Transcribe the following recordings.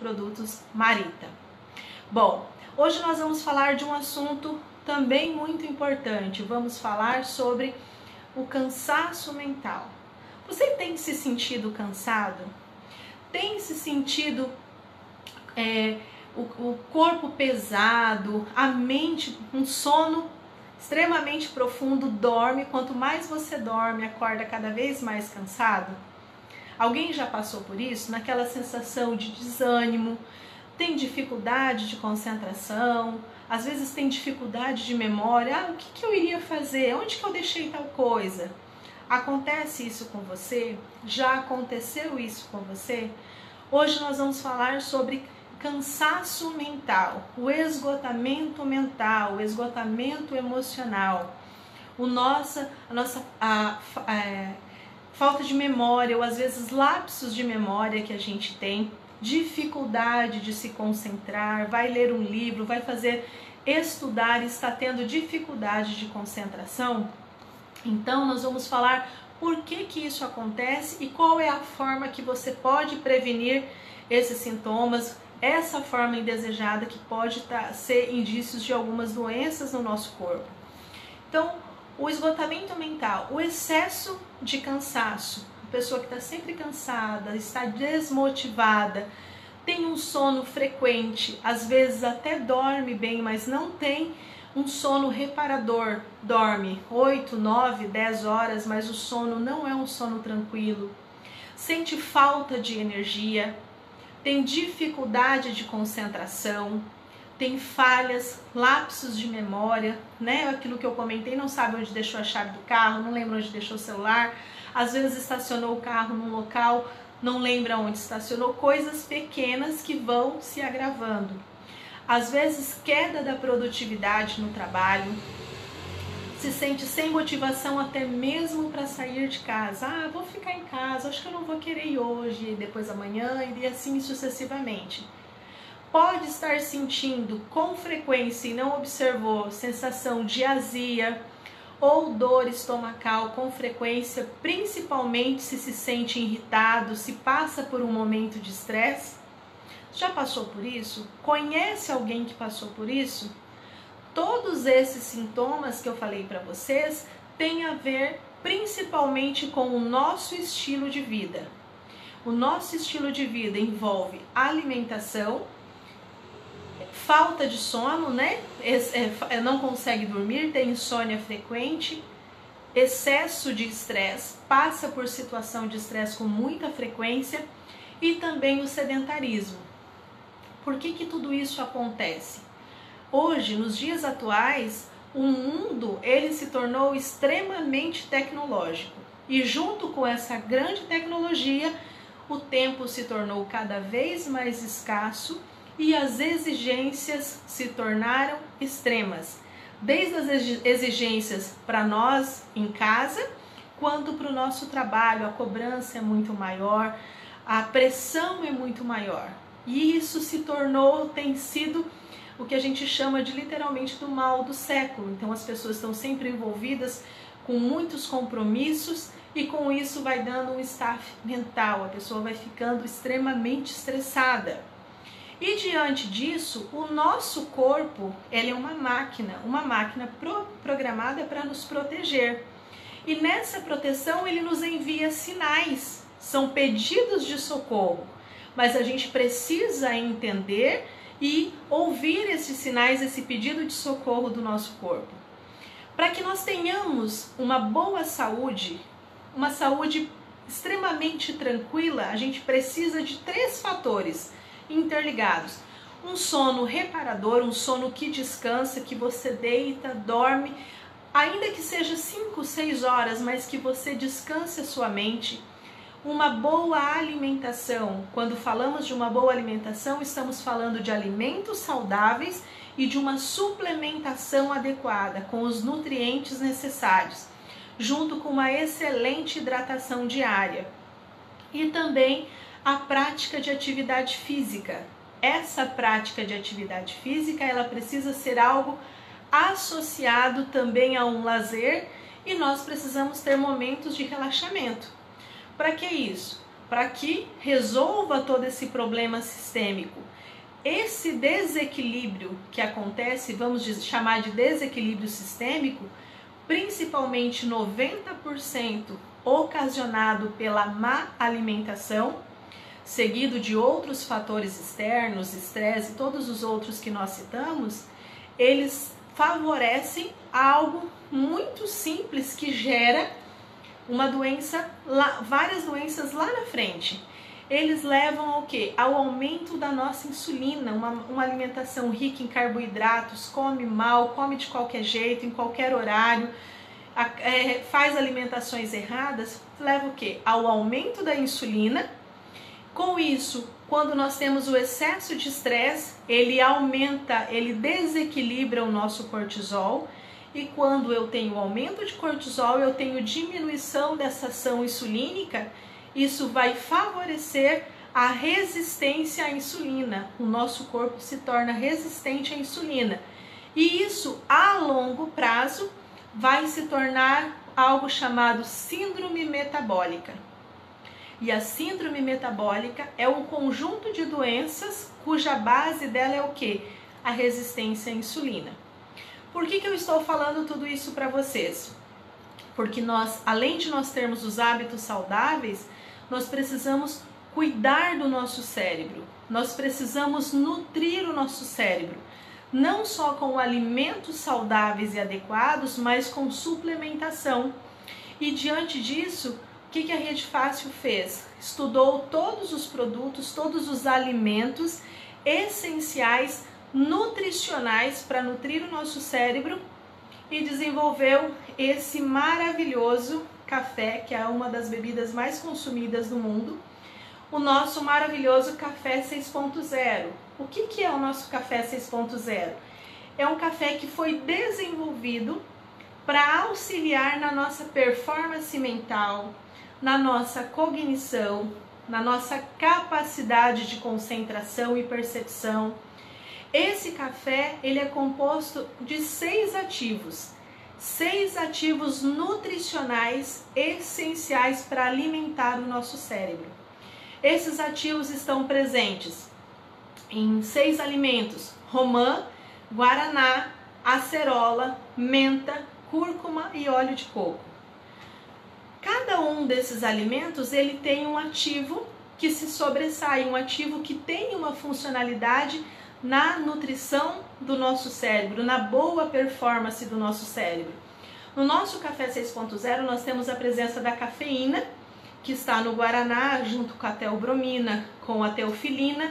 produtos Marita. Bom, hoje nós vamos falar de um assunto também muito importante. Vamos falar sobre o cansaço mental. Você tem se sentido cansado? Tem se sentido o corpo pesado, a mente, um sono extremamente profundo, dorme? Quanto mais você dorme, acorda cada vez mais cansado? Alguém já passou por isso? Naquela sensação de desânimo, tem dificuldade de concentração, às vezes tem dificuldade de memória. O que eu iria fazer? Onde que eu deixei tal coisa? Acontece isso com você? Já aconteceu isso com você? Hoje nós vamos falar sobre cansaço mental, o esgotamento mental, o esgotamento emocional, a falta de memória, ou às vezes lapsos de memória que a gente tem, dificuldade de se concentrar, vai ler um livro, vai fazer estudar e está tendo dificuldade de concentração. Então nós vamos falar por que isso acontece e qual é a forma que você pode prevenir esses sintomas, essa forma indesejada que pode ser indícios de algumas doenças no nosso corpo. Então, o esgotamento mental, o excesso de cansaço, a pessoa que está sempre cansada, está desmotivada, tem um sono frequente, às vezes até dorme bem, mas não tem um sono reparador, dorme 8, 9, 10 horas, mas o sono não é um sono tranquilo, sente falta de energia, tem dificuldade de concentração, tem falhas, lapsos de memória, né? Aquilo que eu comentei, não sabe onde deixou a chave do carro, não lembra onde deixou o celular, às vezes estacionou o carro num local, não lembra onde estacionou, coisas pequenas que vão se agravando. Às vezes queda da produtividade no trabalho, se sente sem motivação até mesmo para sair de casa. Ah, vou ficar em casa, acho que eu não vou querer ir hoje, depois amanhã, e assim sucessivamente. Pode estar sentindo com frequência e não observou sensação de azia ou dor estomacal com frequência, principalmente se sente irritado, se passa por um momento de estresse. Já passou por isso? Conhece alguém que passou por isso? Todos esses sintomas que eu falei para vocês têm a ver principalmente com o nosso estilo de vida. O nosso estilo de vida envolve alimentação, falta de sono, né? Não consegue dormir, tem insônia frequente, excesso de estresse, passa por situação de estresse com muita frequência e também o sedentarismo. Por que tudo isso acontece? Hoje, nos dias atuais, o mundo ele se tornou extremamente tecnológico e junto com essa grande tecnologia, o tempo se tornou cada vez mais escasso e as exigências se tornaram extremas, desde as exigências para nós em casa, quanto para o nosso trabalho. A cobrança é muito maior, a pressão é muito maior e isso tem sido o que a gente chama de literalmente do mal do século. Então as pessoas estão sempre envolvidas com muitos compromissos e com isso vai dando um staff mental, a pessoa vai ficando extremamente estressada. E diante disso, o nosso corpo ele é uma máquina programada para nos proteger. E nessa proteção ele nos envia sinais, são pedidos de socorro, mas a gente precisa entender e ouvir esses sinais, esse pedido de socorro do nosso corpo. Para que nós tenhamos uma boa saúde, uma saúde extremamente tranquila, a gente precisa de 3 fatores interligados. Um sono reparador, um sono que descansa, que você deita, dorme, ainda que seja 5, 6 horas, mas que você descanse a sua mente. Uma boa alimentação. Quando falamos de uma boa alimentação, estamos falando de alimentos saudáveis e de uma suplementação adequada, com os nutrientes necessários, junto com uma excelente hidratação diária. E também a prática de atividade física. Essa prática de atividade física, ela precisa ser algo associado também a um lazer e nós precisamos ter momentos de relaxamento. Para que isso? para que resolva todo esse problema sistêmico. Esse desequilíbrio que acontece, vamos chamar de desequilíbrio sistêmico, principalmente 90% ocasionado pela má alimentação, seguido de outros fatores externos, estresse e todos os outros que nós citamos, eles favorecem algo muito simples que gera uma doença, várias doenças lá na frente. Eles levam ao quê? Ao aumento da nossa insulina, uma alimentação rica em carboidratos, come mal, come de qualquer jeito, em qualquer horário, faz alimentações erradas, leva o quê? Ao aumento da insulina. Com isso, quando nós temos o excesso de estresse, ele aumenta, ele desequilibra o nosso cortisol. E quando eu tenho aumento de cortisol, eu tenho diminuição dessa ação insulínica, isso vai favorecer a resistência à insulina. O nosso corpo se torna resistente à insulina. E isso, a longo prazo, vai se tornar algo chamado síndrome metabólica. E a síndrome metabólica é um conjunto de doenças cuja base dela é o quê? A resistência à insulina. Por que eu estou falando tudo isso para vocês? Porque nós, além de nós termos os hábitos saudáveis, nós precisamos cuidar do nosso cérebro. Nós precisamos nutrir o nosso cérebro. Não só com alimentos saudáveis e adequados, mas com suplementação. E diante disso, o que a Rede Fácil fez? Estudou todos os produtos, todos os alimentos essenciais, nutricionais para nutrir o nosso cérebro e desenvolveu esse maravilhoso café, que é uma das bebidas mais consumidas no mundo, o nosso maravilhoso café 6.0. O que é o nosso café 6.0? É um café que foi desenvolvido para auxiliar na nossa performance mental, na nossa cognição, na nossa capacidade de concentração e percepção. Esse café, ele é composto de 6 ativos nutricionais essenciais para alimentar o nosso cérebro. Esses ativos estão presentes em 6 alimentos: romã, guaraná, acerola, menta, cúrcuma e óleo de coco. Cada um desses alimentos, ele tem um ativo que se sobressai, um ativo que tem uma funcionalidade na nutrição do nosso cérebro, na boa performance do nosso cérebro. No nosso café 6.0 nós temos a presença da cafeína, que está no guaraná, junto com a teobromina, com a teofilina,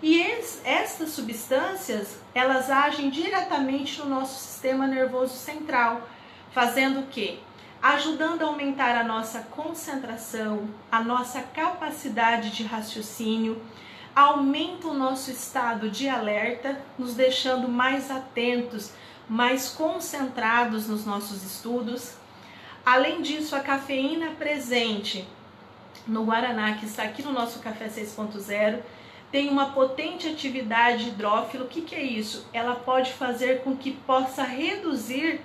e estas substâncias, elas agem diretamente no nosso sistema nervoso central, fazendo o quê? Ajudando a aumentar a nossa concentração, a nossa capacidade de raciocínio, aumenta o nosso estado de alerta, nos deixando mais atentos, mais concentrados nos nossos estudos. Além disso, a cafeína presente no guaraná, que está aqui no nosso café 6.0, tem uma potente atividade hidrófilo. O que é isso? Ela pode fazer com que possa reduzir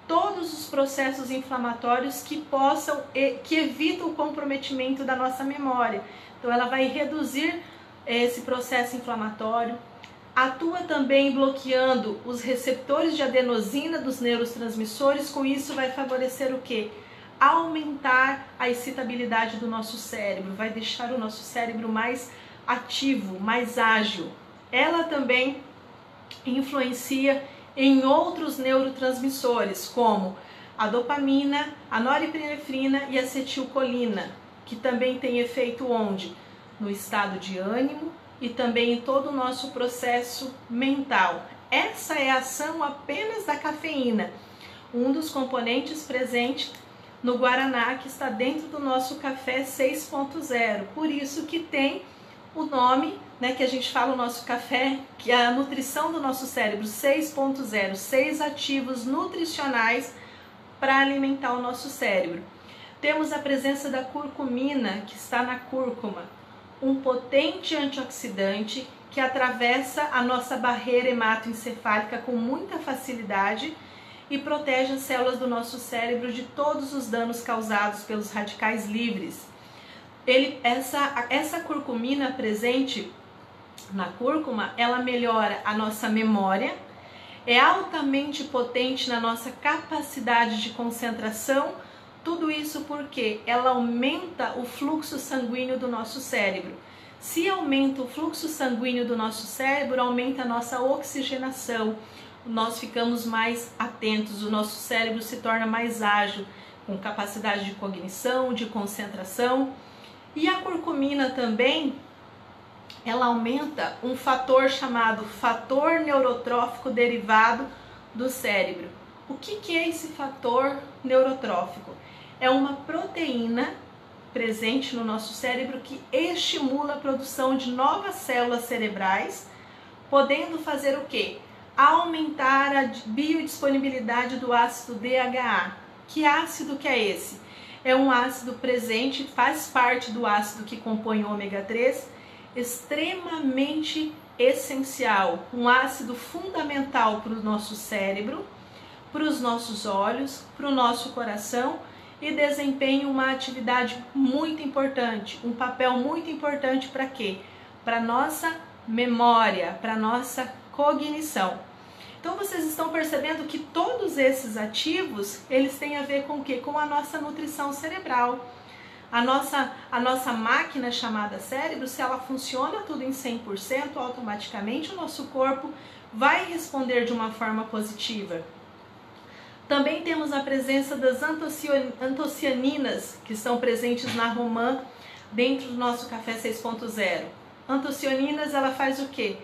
todos os processos inflamatórios que evitam o comprometimento da nossa memória. Então ela vai reduzir esse processo inflamatório, atua também bloqueando os receptores de adenosina dos neurotransmissores. Com isso vai favorecer o quê? Aumentar a excitabilidade do nosso cérebro, vai deixar o nosso cérebro mais ativo, mais ágil. Ela também influencia em outros neurotransmissores, como a dopamina, a norepinefrina e a acetilcolina, que também tem efeito onde? No estado de ânimo e também em todo o nosso processo mental. Essa é a ação apenas da cafeína, um dos componentes presentes no guaraná, que está dentro do nosso café 6.0. Por isso que tem o nome, né, que a gente fala o nosso café, que é a nutrição do nosso cérebro 6.0, 6 ativos nutricionais para alimentar o nosso cérebro. Temos a presença da curcumina, que está na cúrcuma, um potente antioxidante que atravessa a nossa barreira hematoencefálica com muita facilidade e protege as células do nosso cérebro de todos os danos causados pelos radicais livres. Essa curcumina presente na cúrcuma, ela melhora a nossa memória, é altamente potente na nossa capacidade de concentração. Tudo isso porque ela aumenta o fluxo sanguíneo do nosso cérebro. Se aumenta o fluxo sanguíneo do nosso cérebro, aumenta a nossa oxigenação, nós ficamos mais atentos, o nosso cérebro se torna mais ágil, com capacidade de cognição, de concentração. E a curcumina também, ela aumenta um fator chamado fator neurotrófico derivado do cérebro. O que é esse fator neurotrófico? É uma proteína presente no nosso cérebro que estimula a produção de novas células cerebrais, podendo fazer o quê? Aumentar a biodisponibilidade do ácido DHA. Que ácido que é esse? É um ácido presente, faz parte do ácido que compõe o ômega 3, extremamente essencial, um ácido fundamental para o nosso cérebro, para os nossos olhos, para o nosso coração, e desempenha uma atividade muito importante, um papel muito importante para quê? Para nossa memória, para nossa cognição. Então vocês estão percebendo que todos esses ativos, eles têm a ver com o quê? Com a nossa nutrição cerebral. A nossa máquina chamada cérebro, se ela funciona tudo em 100%, automaticamente o nosso corpo vai responder de uma forma positiva. Também temos a presença das antocianinas, que estão presentes na romã, dentro do nosso café 6.0. Antocianinas, ela faz o quê?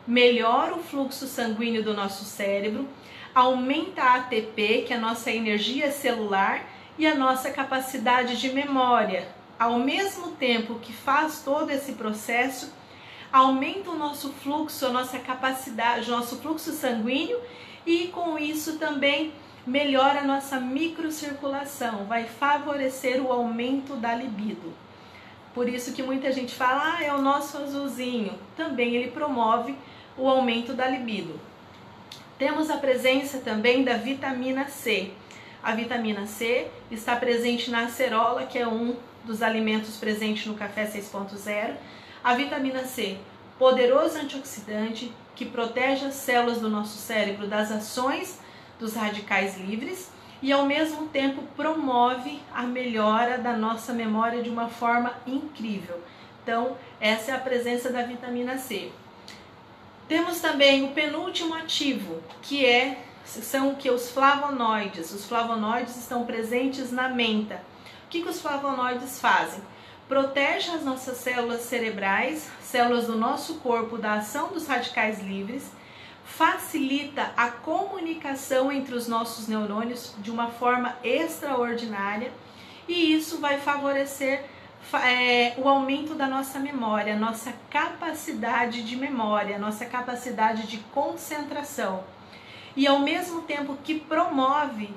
Melhora o fluxo sanguíneo do nosso cérebro, aumenta a ATP, que é a nossa energia celular, e a nossa capacidade de memória. Ao mesmo tempo que faz todo esse processo, aumenta o nosso fluxo, a nossa capacidade, o nosso fluxo sanguíneo, e com isso também melhora a nossa microcirculação, vai favorecer o aumento da libido. Por isso que muita gente fala, é o nosso azulzinho. Também ele promove o aumento da libido. Temos a presença também da vitamina C. A vitamina C está presente na acerola, que é um dos alimentos presentes no café 6.0. A vitamina C, poderoso antioxidante, que protege as células do nosso cérebro das ações dos radicais livres e ao mesmo tempo promove a melhora da nossa memória de uma forma incrível. Então, essa é a presença da vitamina C. Temos também o penúltimo ativo, que são os flavonoides. Os flavonoides estão presentes na menta. O que os flavonoides fazem? Protege as nossas células cerebrais, células do nosso corpo, da ação dos radicais livres, facilita a comunicação entre os nossos neurônios de uma forma extraordinária, e isso vai favorecer o aumento da nossa memória, a nossa capacidade de memória, a nossa capacidade de concentração, e ao mesmo tempo que promove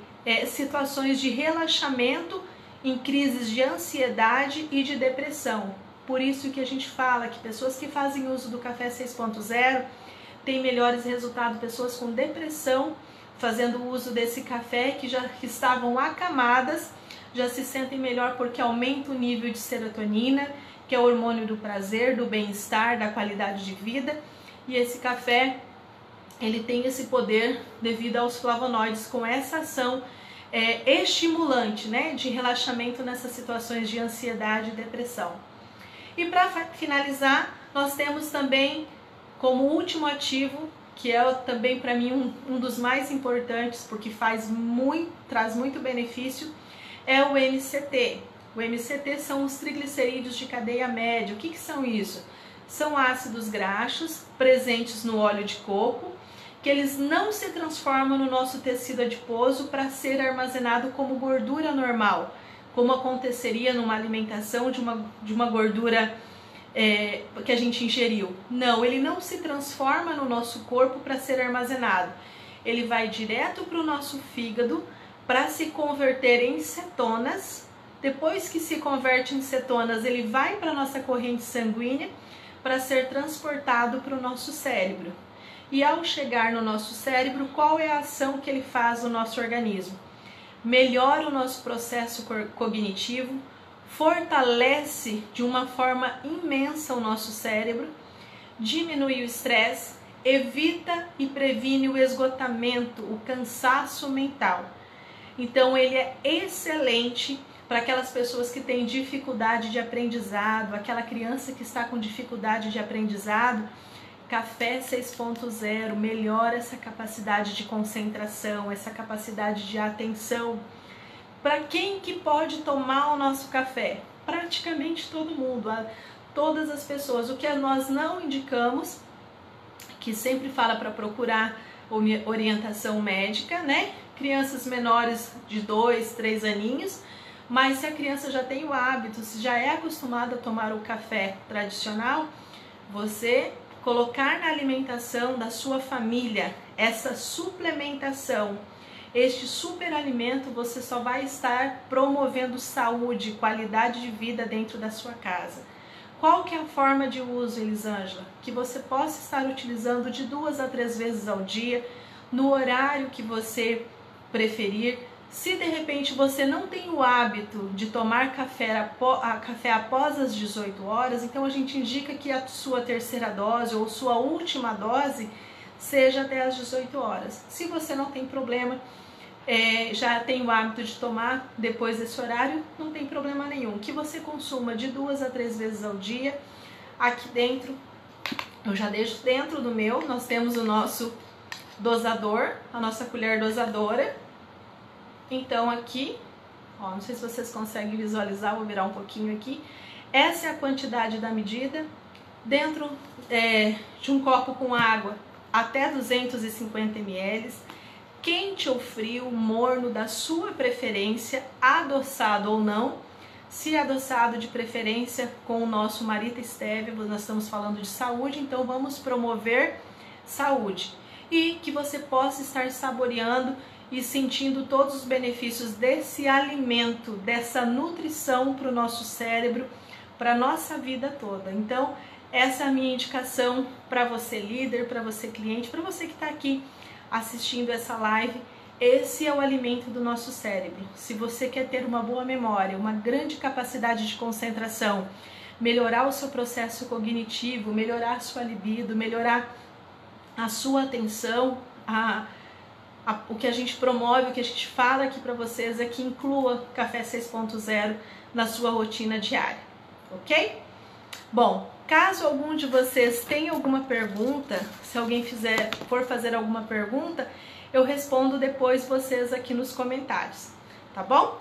situações de relaxamento em crises de ansiedade e de depressão. Por isso que a gente fala que pessoas que fazem uso do café 6.0 têm melhores resultados, pessoas com depressão fazendo uso desse café que estavam acamadas, já se sentem melhor porque aumenta o nível de serotonina, que é o hormônio do prazer, do bem-estar, da qualidade de vida, e esse café ele tem esse poder devido aos flavonoides com essa ação estimulante, né, de relaxamento nessas situações de ansiedade e depressão. E para finalizar, nós temos também como último ativo, que é também para mim um dos mais importantes, porque traz muito benefício, é o MCT. O MCT são os triglicerídeos de cadeia média. O que são isso? São ácidos graxos presentes no óleo de coco, que eles não se transformam no nosso tecido adiposo para ser armazenado como gordura normal, como aconteceria numa alimentação de uma gordura que a gente ingeriu. Não, ele não se transforma no nosso corpo para ser armazenado. Ele vai direto para o nosso fígado para se converter em cetonas. Depois que se converte em cetonas, ele vai para a nossa corrente sanguínea para ser transportado para o nosso cérebro. E ao chegar no nosso cérebro, qual é a ação que ele faz no nosso organismo? Melhora o nosso processo cognitivo, fortalece de uma forma imensa o nosso cérebro, diminui o estresse, evita e previne o esgotamento, o cansaço mental. Então ele é excelente para aquelas pessoas que têm dificuldade de aprendizado, aquela criança que está com dificuldade de aprendizado. Café 6.0 melhora essa capacidade de concentração, essa capacidade de atenção. Para quem que pode tomar o nosso café? Praticamente todo mundo, todas as pessoas. O que nós não indicamos, que sempre fala para procurar orientação médica, né? Crianças menores de 2, 3 aninhos, mas se a criança já tem o hábito, se já é acostumada a tomar o café tradicional, você colocar na alimentação da sua família essa suplementação, este superalimento, você só vai estar promovendo saúde, qualidade de vida dentro da sua casa. Qual que é a forma de uso, Elisângela? Que você possa estar utilizando de 2 a 3 vezes ao dia, no horário que você preferir. Se de repente você não tem o hábito de tomar café após as 18 horas, então a gente indica que a sua terceira dose ou sua última dose seja até as 18 horas. Se você não tem problema, já tem o hábito de tomar depois desse horário, não tem problema nenhum. Que você consuma de 2 a 3 vezes ao dia. Aqui dentro, eu já deixo dentro do meu, nós temos o nosso dosador, a nossa colher dosadora. Então aqui, ó, não sei se vocês conseguem visualizar, vou virar um pouquinho aqui. Essa é a quantidade da medida. Dentro de um copo com água, até 250 ml. Quente ou frio, morno, da sua preferência, adoçado ou não. Se adoçado, de preferência com o nosso Marita Stevia, nós estamos falando de saúde, então vamos promover saúde. E que você possa estar saboreando e sentindo todos os benefícios desse alimento, dessa nutrição para o nosso cérebro, para a nossa vida toda. Então, essa é a minha indicação para você líder, para você cliente, para você que está aqui assistindo essa live. Esse é o alimento do nosso cérebro. Se você quer ter uma boa memória, uma grande capacidade de concentração, melhorar o seu processo cognitivo, melhorar a sua libido, melhorar a sua atenção, o que a gente promove, o que a gente fala aqui para vocês é que inclua Café 6.0 na sua rotina diária, ok? Bom, caso algum de vocês tenha alguma pergunta, se alguém for fazer alguma pergunta, eu respondo depois vocês aqui nos comentários, tá bom?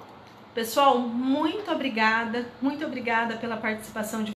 Pessoal, muito obrigada pela participação de